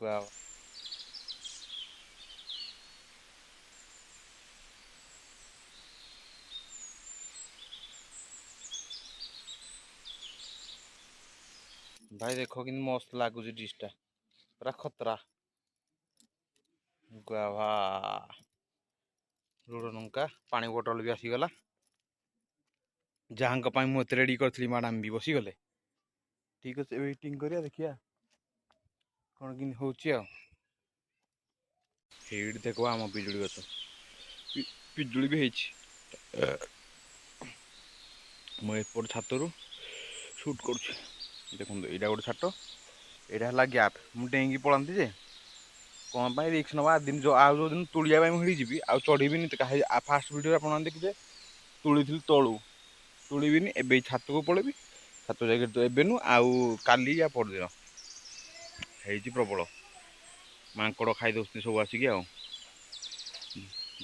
Wow. भाई देखो कि मस्त लागुच डिशटा पूरा खतरा गुआभा लुण लंका पानी बोटल भी आसीगला जहाँ मुझे रेडी करी मैडम भी बसीगले ठीक अच्छे वेटिंग करिया देखिया कौन कि होची देखो आम पिजुड़ी गछ पिजुड़ी भी मुझे छातर सुट कर देखो यहाँ गोटे छाट यहाँ है गैप मुझे डेंगी पलांती जे कौन रिक्स नवा दिन जो आज जो दिन तुलिया मिलजी आ चढ़ी फास्ट भिडियो आप देखिए तुली तलू तुड़बी ए छात को पलैबी छात जाकर एबेनु आउ काली या परदिन है प्रबल मांकड़ खाई दौरान सब आसिक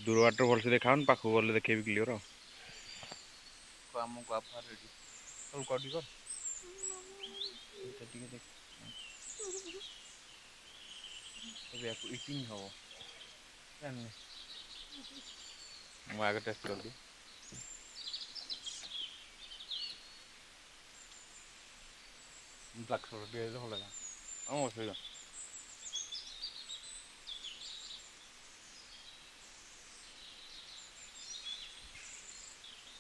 दूर बाट भलसे देखा पाखक गले देखेबी क्लीयर आम गुआफा रेडी सब कटी कर इटिंग हम जानी ମୁଁ ଆଗ ଟେଷ୍ଟ କରିବି ବ୍ଲାକ୍ ସଲ୍ଟ ଟିକେ ଭଲ ଲାଗା ହଁ ଅସୁବିଧା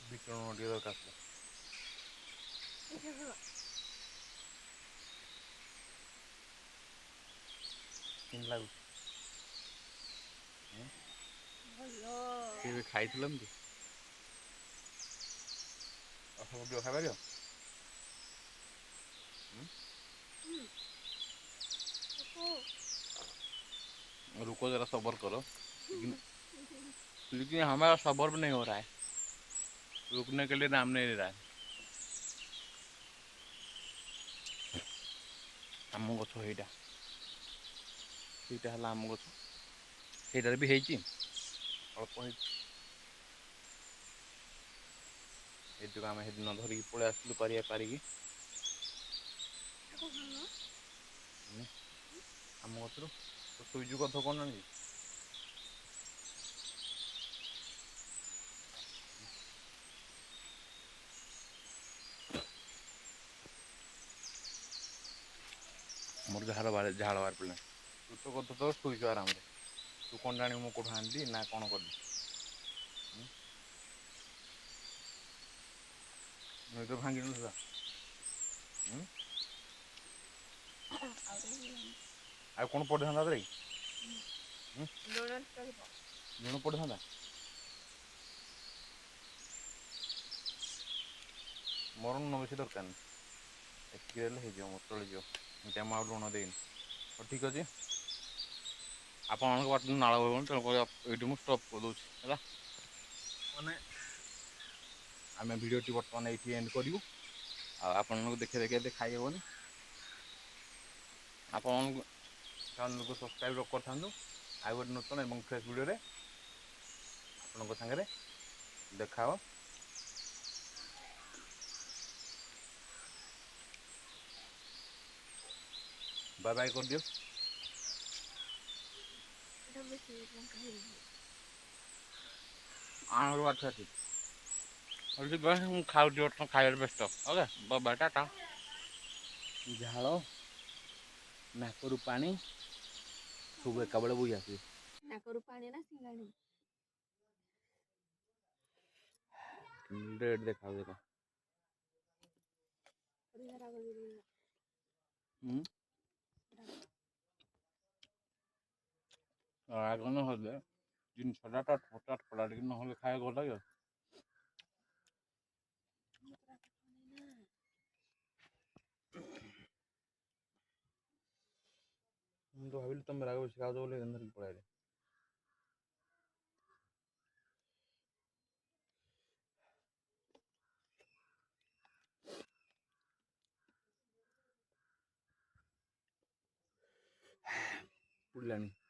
ବିଟ ଲୁଣ ଟିକେ ଦରକାର ଥିଲା କେମିତି ଲାଗୁଛି କେବେ ଖାଇଥିଲ ଏମିତି ସବୁ ଟିକେ ଖାଇପାରିବ रुको जरा सबर करो लेकिन हमारा सबर भी नहीं हो रहा है रुकने के लिए नाम नहीं ले रहा है आम गछ এইটা है आम गछ ସେଇଟାରେ ବି ହେଇଛି ଅଳ୍ପ ହେଇଛି ଏଇଠୁ ଆମେ ସେଦିନ ଧରିକି ପଳେଇ ଆସିଲୁ ପାରିକି ଆମ ଗଛରୁ ଶୋଇଛୁ ଗଧ କ'ଣ ଆଣିଛି मोर झाड़ बाहर पड़े तू तो गध तो शोच आराम तू कौन जानी मु कौट आनली ना कौन कली तो भांगी ना आ कौन पड़े था लुण पड़े था मोर लुण बेसी दरकार नहीं एतिक हो चलो इटा मुझे लुण देनी ठीक अच्छे आपण बाट नाल तेणुक ये मुझे स्टप कर दूसरी है मैंने आम भिडियो बर्तमान ये एंड करूँ आपण देखे देखे खाई हेनी आपण चैनल को सब्सक्राइब कर आ गए नूतन और फ्रेश वीडियो आपण सागर देखा बाय बाय कर दियो अच्छा ठीक खाऊ खाइबार व्यस्त ओके बाय बाय टाटा झाड़ नाकरू पानी सब एक बेले बोई आस नाकरू पानी ना सिंगाणी रेड देखा देखो राग ना जिनसा टाटपटा टे ना खाए भल लगे तो भाविली तुम राग बेस खाऊ बोले धरिक पड़े पुड़लानी